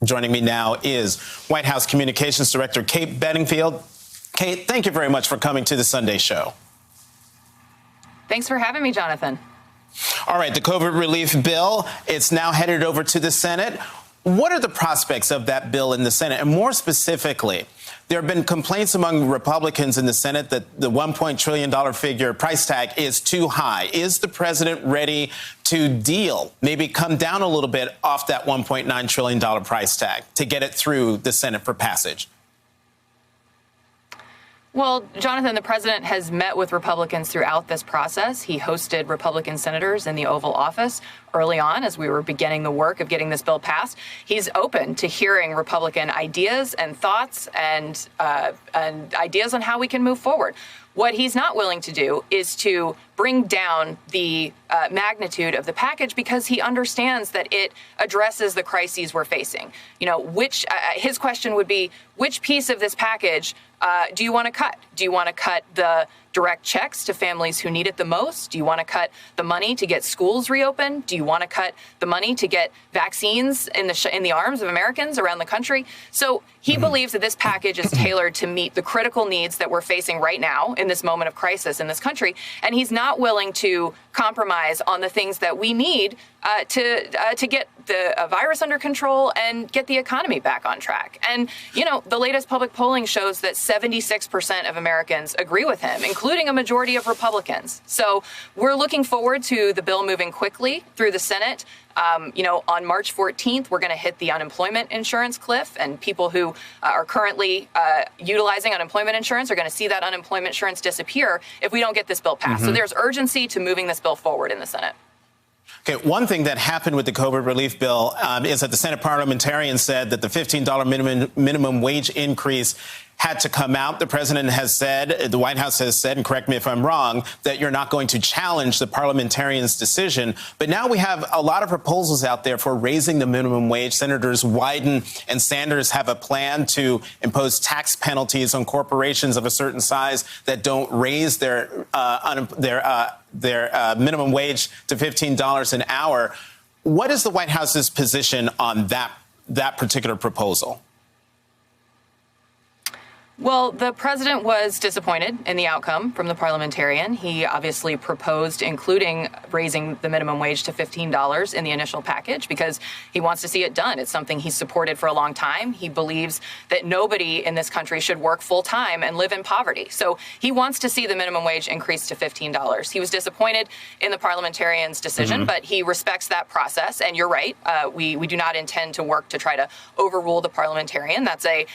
Joining me now is White House Communications Director Kate Bedingfield. Kate, thank you very much for coming to the Sunday Show. Thanks for having me, Jonathan. All right, the COVID relief bill, it's now headed over to the Senate. What are the prospects of that bill in the Senate? And more specifically, there have been complaints among Republicans in the Senate that the $1 trillion figure price tag is too high. Is the president ready to deal, maybe come down a little bit off that $1.9 trillion price tag to get it through the Senate for passage? Well, Jonathan, the president has met with Republicans throughout this process. He hosted Republican senators in the Oval Office early on as we were beginning the work of getting this bill passed. He's open to hearing Republican ideas and thoughts and ideas on how we can move forward. What he's not willing to do is to bring down the magnitude of the package because he understands that it addresses the crises we're facing. You know, his question would be, which piece of this package do you want to cut? Do you want to cut the direct checks to families who need it the most? Do you want to cut the money to get schools reopened? Do you want to cut the money to get vaccines in the arms of Americans around the country? So he believes that this package is tailored to meet the critical needs that we're facing right now in this moment of crisis in this country. And he's not willing to compromise on the things that we need to get the virus under control and get the economy back on track. And, you know, the latest public polling shows that 76% of Americans agree with him, including a majority of Republicans. So we're looking forward to the bill moving quickly through the Senate. On March 14th, we're going to hit the unemployment insurance cliff, and people who are currently utilizing unemployment insurance are going to see that unemployment insurance disappear if we don't get this bill passed. So there's urgency to moving this bill forward in the Senate. Okay, one thing that happened with the COVID relief bill is that the Senate parliamentarian said that the $15 minimum wage increase had to come out. The president has said, the White House has said, and correct me if I'm wrong, that you're not going to challenge the parliamentarian's decision. But now we have a lot of proposals out there for raising the minimum wage. Senators Wyden and Sanders have a plan to impose tax penalties on corporations of a certain size that don't raise their minimum wage to $15 an hour. What is the White House's position on that particular proposal? Well, the president was disappointed in the outcome from the parliamentarian. He obviously proposed including raising the minimum wage to $15 in the initial package because he wants to see it done. It's something he's supported for a long time. He believes that nobody in this country should work full time and live in poverty. So he wants to see the minimum wage increase to $15. He was disappointed in the parliamentarian's decision, but he respects that process. And you're right. We do not intend to work to try to overrule the parliamentarian. That's a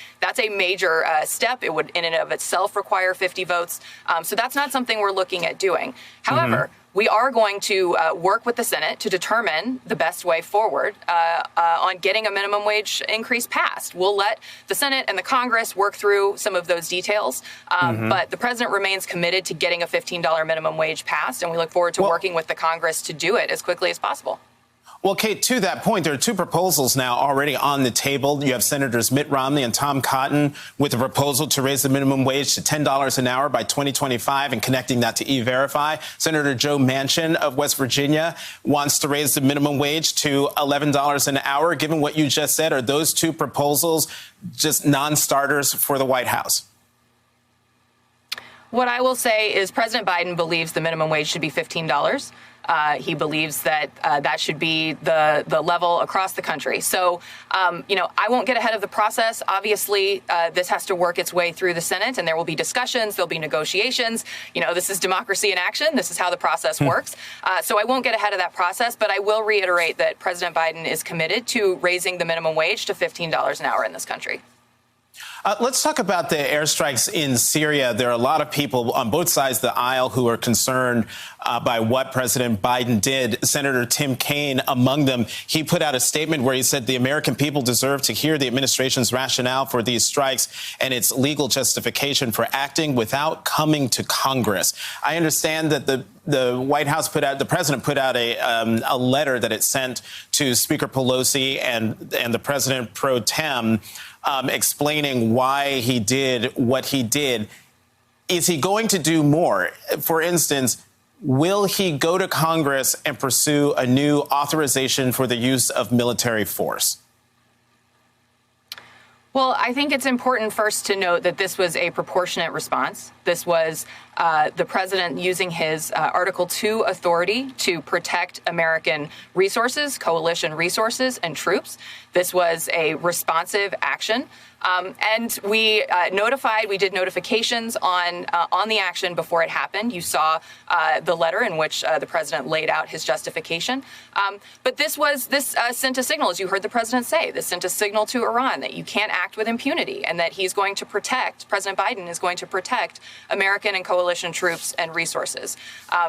major step. It would in and of itself require 50 votes. So that's not something we're looking at doing. However, we are going to work with the Senate to determine the best way forward on getting a minimum wage increase passed. We'll let the Senate and the Congress work through some of those details. But the president remains committed to getting a $15 minimum wage passed. And we look forward to working with the Congress to do it as quickly as possible. Well, Kate, to that point, there are two proposals now already on the table. You have Senators Mitt Romney and Tom Cotton with a proposal to raise the minimum wage to $10 an hour by 2025 and connecting that to E-Verify. Senator Joe Manchin of West Virginia wants to raise the minimum wage to $11 an hour. Given what you just said, are those two proposals just non-starters for the White House? What I will say is President Biden believes the minimum wage should be $15. He believes that that should be the level across the country. So, I won't get ahead of the process. Obviously, this has to work its way through the Senate, and there will be discussions. There'll be negotiations. This is democracy in action. This is how the process works. So I won't get ahead of that process, but I will reiterate that President Biden is committed to raising the minimum wage to $15 an hour in this country. Let's talk about the airstrikes in Syria. There are a lot of people on both sides of the aisle who are concerned by what President Biden did. Senator Tim Kaine among them. He put out a statement where he said the American people deserve to hear the administration's rationale for these strikes and its legal justification for acting without coming to Congress. I understand that the White House the president put out a letter that it sent to Speaker Pelosi and the president pro tem explaining why he did what he did. Is he going to do more? For instance, will he go to Congress and pursue a new authorization for the use of military force? Well, I think it's important first to note that this was a proportionate response. This was the president using his Article 2 authority to protect American resources, coalition resources, and troops. This was a responsive action. And we did notifications on the action before it happened. You saw the letter in which the president laid out his justification. But this sent a signal, as you heard the president say, this sent a signal to Iran that you can't act with impunity and that he's going to protect, President Biden is going to protect American and coalition troops and resources.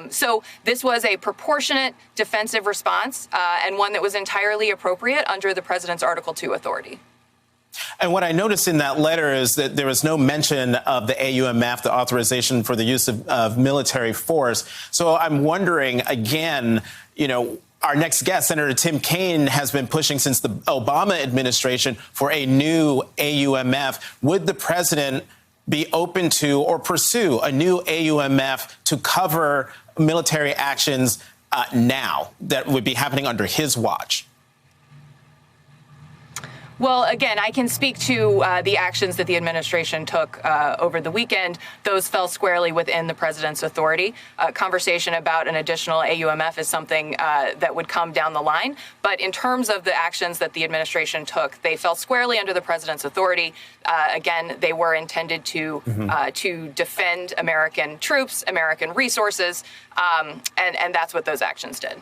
So this was a proportionate defensive response and one that was entirely appropriate under the president's Article 2 authority. And what I noticed in that letter is that there was no mention of the AUMF, the authorization for the use of military force. So I'm wondering, again, our next guest, Senator Tim Kaine, has been pushing since the Obama administration for a new AUMF. Would the president be open to or pursue a new AUMF to cover military actions now that would be happening under his watch? Well, again, I can speak to the actions that the administration took over the weekend. Those fell squarely within the president's authority. Conversation about an additional AUMF is something that would come down the line. But in terms of the actions that the administration took, they fell squarely under the president's authority. Again, they were intended to defend American troops, American resources, and that's what those actions did.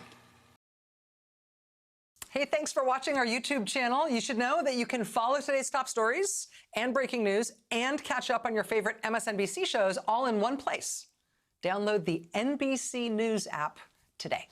Hey, thanks for watching our YouTube channel. You should know that you can follow today's top stories and breaking news and catch up on your favorite MSNBC shows all in one place. Download the NBC News app today.